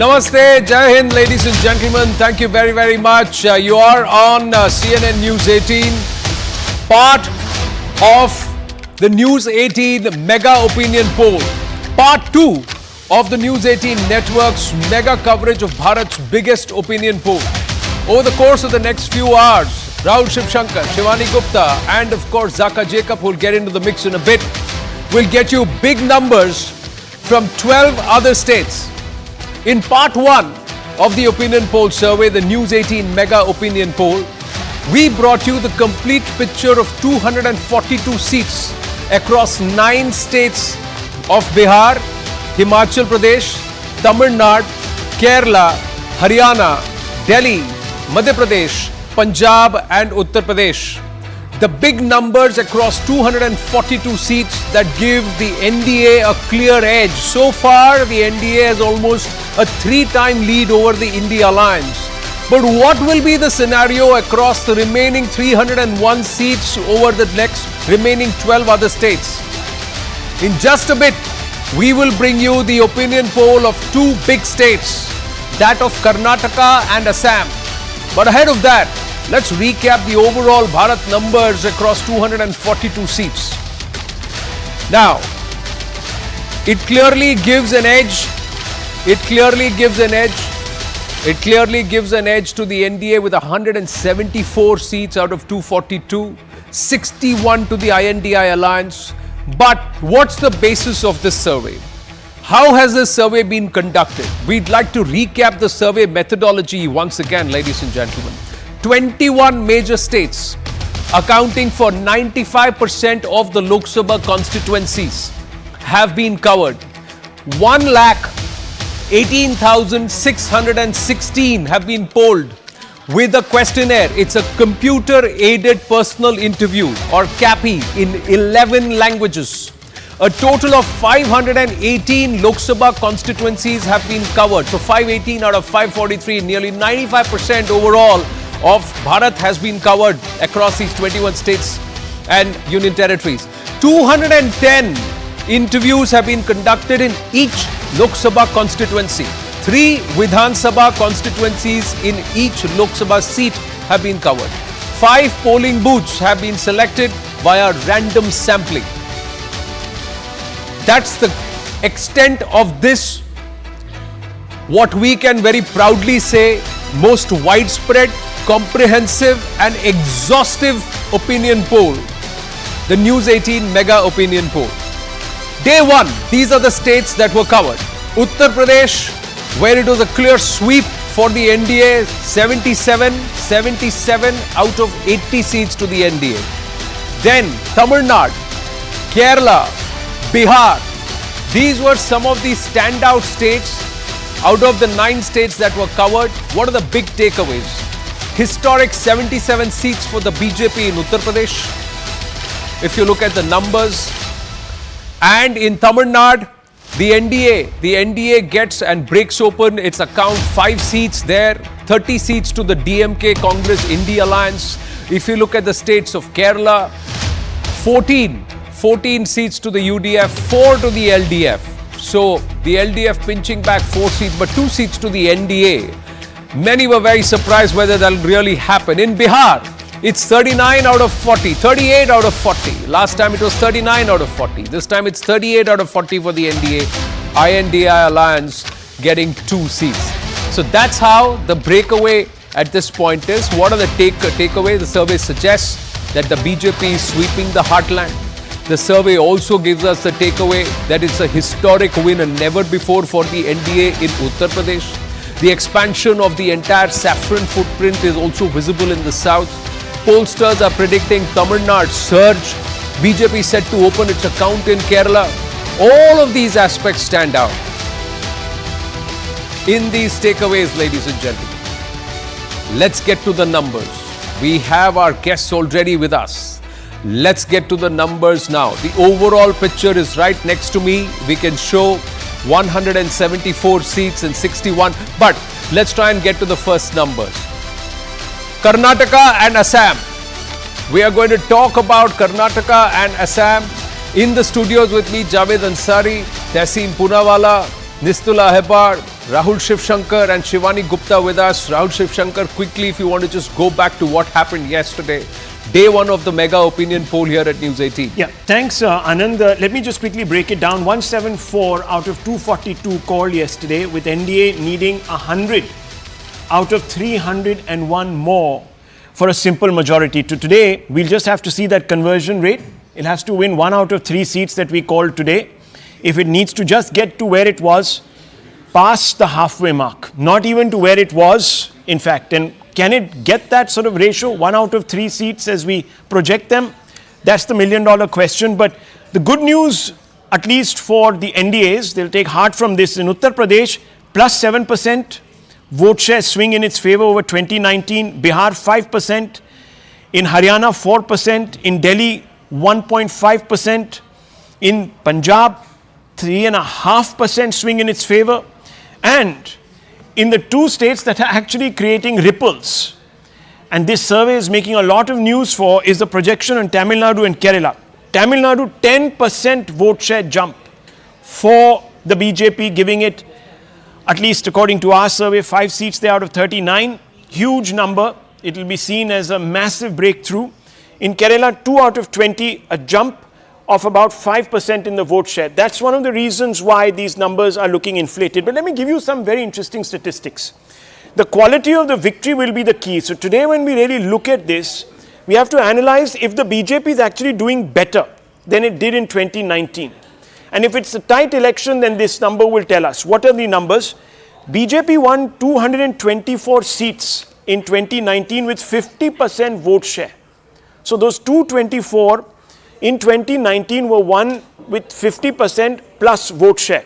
Namaste, Jai Hind, ladies and gentlemen. Thank you very, very much. You are on CNN News 18, part of the News 18 Mega Opinion Poll, part 2 of the News 18 network's mega coverage of Bharat's biggest opinion poll. Over the course of the next few hours, Rahul Shivshankar, Shivani Gupta, and of course Zaka Jacob, who will get into the mix in a bit, will get you big numbers from 12 other states. In part 1 of the opinion poll survey, the News 18 Mega Opinion Poll, we brought you the complete picture of 242 seats across 9 states of Bihar, Himachal Pradesh, Tamil Nadu, Kerala, Haryana, Delhi, Madhya Pradesh, Punjab and Uttar Pradesh. The big numbers across 242 seats that give the NDA a clear edge. So far, the NDA has almost a 3-time lead over the India Alliance. But what will be the scenario across the remaining 301 seats over the next remaining 12 other states? In just a bit, we will bring you the opinion poll of 2 big states, that of Karnataka and Assam. But ahead of that, let's recap the overall Bharat numbers across 242 seats. Now, it clearly gives an edge. It clearly gives an edge to the NDA with 174 seats out of 242, 61 to the INDI alliance. But what's the basis of this survey? How has this survey been conducted? We'd like to recap the survey methodology once again, ladies and gentlemen. 21 major states accounting for 95% of the Lok Sabha constituencies have been covered. 1,18,616 have been polled with a questionnaire. It's a computer-aided personal interview or CAPI in 11 languages. A total of 518 Lok Sabha constituencies have been covered. So 518 out of 543, nearly 95% overall of Bharat has been covered across these 21 states and union territories. 210 interviews have been conducted in each Lok Sabha constituency. 3 Vidhan Sabha constituencies in each Lok Sabha seat have been covered. 5 polling booths have been selected via random sampling. That's the extent of this, what we can very proudly say, most widespread, comprehensive and exhaustive opinion poll, the News 18 Mega Opinion Poll. Day 1, these are the states that were covered. Uttar Pradesh, where it was a clear sweep for the NDA, 77 out of 80 seats to the NDA. Then Tamil Nadu, Kerala, Bihar. These were some of the standout states out of the 9 states that were covered. What are the big takeaways? Historic 77 seats for the BJP in Uttar Pradesh, if you look at the numbers. And in Tamil Nadu, the NDA gets and breaks open its account, 5 seats there, 30 seats to the DMK Congress India Alliance. If you look at the states of Kerala, 14 seats to the UDF, 4 to the LDF. So the LDF pinching back 4 seats, but 2 seats to the NDA. Many were very surprised whether that will really happen. In Bihar, it's 39 out of 40, 38 out of 40. Last time it was 39 out of 40. This time it's 38 out of 40 for the NDA. INDI alliance getting 2 seats. So that's how the breakaway at this point is. What are the takeaway? The survey suggests that the BJP is sweeping the Heartland. The survey also gives us the takeaway that it's a historic win and never before for the NDA in Uttar Pradesh. The expansion of the entire saffron footprint is also visible in the south. Pollsters are predicting Tamil Nadu surge. BJP set to open its account in Kerala. All of these aspects stand out in these takeaways, ladies and gentlemen. Let's get to the numbers. We have our guests already with us. Let's get to the numbers now. The overall picture is right next to me. We can show 174 seats and 61. But let's try and get to the first numbers. Karnataka and Assam. We are going to talk about Karnataka and Assam. In the studios with me, Javed Ansari, Tehseen Poonawala, Nistula Hebbar, Rahul Shivshankar and Shivani Gupta with us. Rahul Shivshankar, quickly, if you want to just go back to what happened yesterday. Day one of the mega opinion poll here at News 18. Yeah, thanks, Anand. Let me just quickly break it down. 174 out of 242 called yesterday, with NDA needing 100 out of 301 more for a simple majority. To today, we'll just have to see that conversion rate. It has to win 1 out of 3 seats that we called today. If it needs to just get to where it was, past the halfway mark, not even to where it was, in fact. And can it get that sort of ratio, 1 out of 3 seats as we project them? That's the million-dollar question. But the good news, at least for the NDAs, they'll take heart from this. In Uttar Pradesh, plus 7% vote share swing in its favor over 2019. Bihar, 5%. In Haryana, 4%. In Delhi, 1.5%. In Punjab, 3.5% swing in its favor. And in the 2 states that are actually creating ripples, and this survey is making a lot of news for, is the projection on Tamil Nadu and Kerala. Tamil Nadu, 10% vote share jump for the BJP, giving it, at least according to our survey, 5 seats there out of 39. Huge number. It will be seen as a massive breakthrough. In Kerala, 2 out of 20, a jump of about 5% in the vote share. That's one of the reasons why these numbers are looking inflated. But let me give you some very interesting statistics. The quality of the victory will be the key. So today, when we really look at this, we have to analyze if the BJP is actually doing better than it did in 2019. And if it's a tight election, then this number will tell us. What are the numbers? BJP won 224 seats in 2019 with 50% vote share. So those 224 in 2019 were won with 50% plus vote share.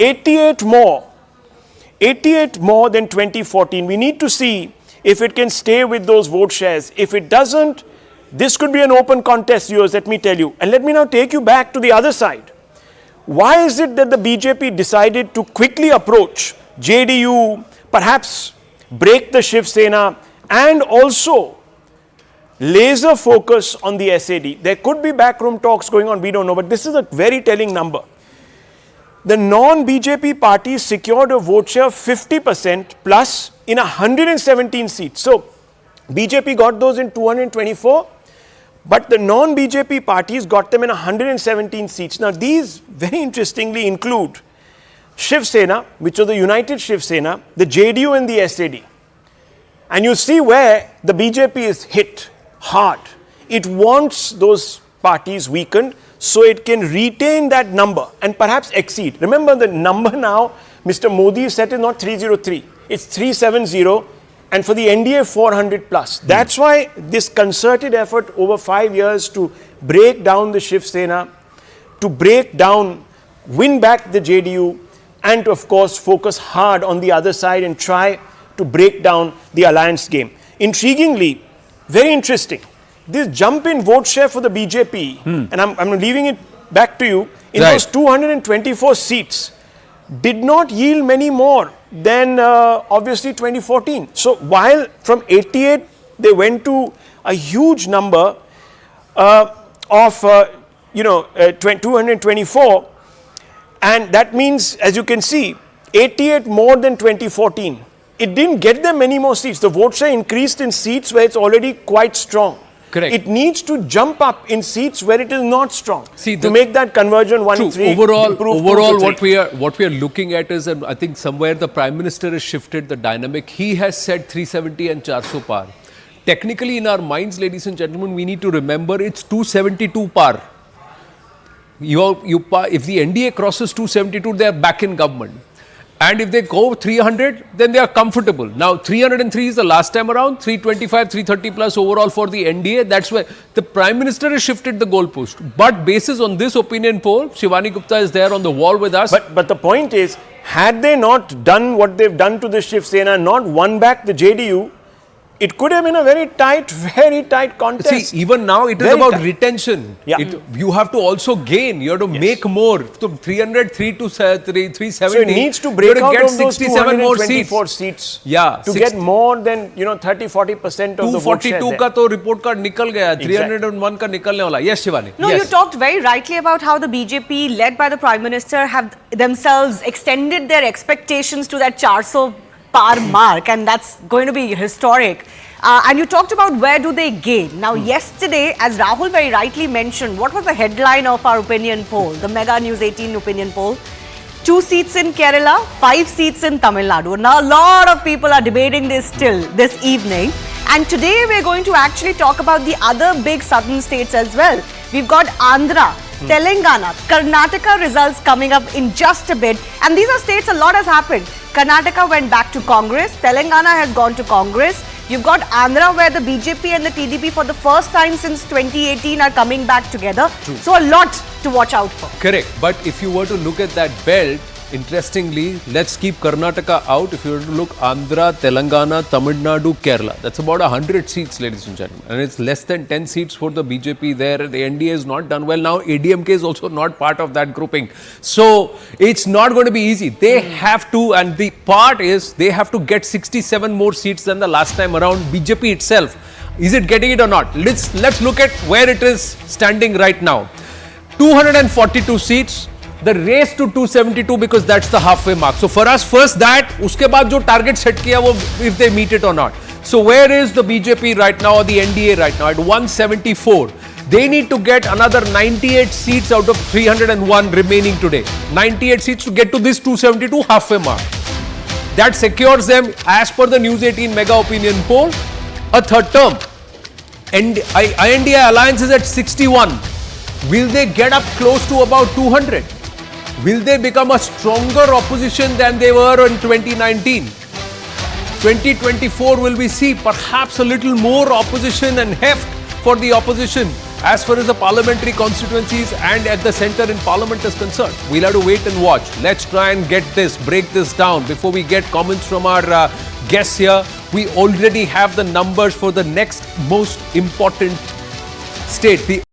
88 more than 2014. We need to see if it can stay with those vote shares. If it doesn't, this could be an open contest, viewers, let me tell you. And let me now take you back to the other side. Why is it that the BJP decided to quickly approach JDU, perhaps break the Shiv Sena, and also laser focus on the SAD? There could be backroom talks going on, we don't know, but this is a very telling number. The non-BJP parties secured a vote share of 50% plus in 117 seats. So, BJP got those in 224, but the non-BJP parties got them in 117 seats. Now, these very interestingly include Shiv Sena, which are the United Shiv Sena, the JDU and the SAD. And you see where the BJP is hit hard. It wants those parties weakened so it can retain that number and perhaps exceed. Remember, the number now Mr. Modi set is not 303, it's 370, and for the NDA 400 plus. That's why this concerted effort over 5 years to break down the Shiv Sena, to break down, win back the JDU, and to of course focus hard on the other side and try to break down the alliance game. Intriguingly, very interesting, this jump in vote share for the BJP, and I'm leaving it back to you, in those 224 seats, did not yield many more than obviously 2014. So while from 88 they went to a huge number of 224, and that means, as you can see, 88 more than 2014. It didn't get them many more seats. The vote share increased in seats where it's already quite strong. Correct. It needs to jump up in seats where it is not strong. See, to make that conversion 1-3. Overall, what we are looking at is, and I think somewhere the Prime Minister has shifted the dynamic. He has said 370 and 400 par. Technically, in our minds, ladies and gentlemen, we need to remember it's 272 par. If the NDA crosses 272, they are back in government. And if they go 300, then they are comfortable. Now, 303 is the last time around, 325, 330 plus overall for the NDA. That's where the Prime Minister has shifted the goalpost. But basis on this opinion poll, Shivani Gupta is there on the wall with us. But the point is, had they not done what they've done to the Shiv Sena, not won back the JDU, it could have been a very tight contest. See, even now it is Very about tight. retention. Yeah. You have to also gain. You have to make more. So 303 to 370. So it needs to break out of those 224 seats Yeah, to get more than 30-40% of the vote share 242 there. का तो report card निकल गया. 301 का निकलने वाला. Yes, Shivani. No, yes. you talked very rightly about how the BJP, led by the Prime Minister, have themselves extended their expectations to that 400 par mark, and that's going to be historic. And you talked about where do they gain. Now, yesterday, as Rahul very rightly mentioned, what was the headline of our opinion poll, the Mega News 18 opinion poll? 2 seats in Kerala, 5 seats in Tamil Nadu. Now, a lot of people are debating this still this evening. And today, we're going to actually talk about the other big southern states as well. We've got Andhra, Telangana, Karnataka results coming up in just a bit. And these are states a lot has happened. Karnataka went back to Congress. Telangana has gone to Congress. You've got Andhra, where the BJP and the TDP for the first time since 2018 are coming back together. True. So a lot to watch out for. Correct. But if you were to look at that belt, interestingly, let's keep Karnataka out. If you were to look Andhra, Telangana, Tamil Nadu, Kerala, that's about 100 seats, ladies and gentlemen. And it's less than 10 seats for the BJP there. The NDA has not done well. Now, ADMK is also not part of that grouping. So, it's not going to be easy. They have to, and the part is, they have to get 67 more seats than the last time around. BJP itself, is it getting it or not? Let's look at where it is standing right now. 242 seats. The race to 272 because that's the halfway mark. So for us, first that, uske baad jo target set kiya wo if they meet it or not. So where is the BJP right now or the NDA right now? At 174. They need to get another 98 seats out of 301 remaining today. 98 seats to get to this 272 halfway mark. That secures them, as per the News 18 mega opinion poll, a third term. And INDA alliance is at 61. Will they get up close to about 200? Will they become a stronger opposition than they were in 2019? 2024 will we see perhaps a little more opposition and heft for the opposition as far as the parliamentary constituencies and at the centre in parliament is concerned. We'll have to wait and watch. Let's try and break this down before we get comments from our guests here. We already have the numbers for the next most important state.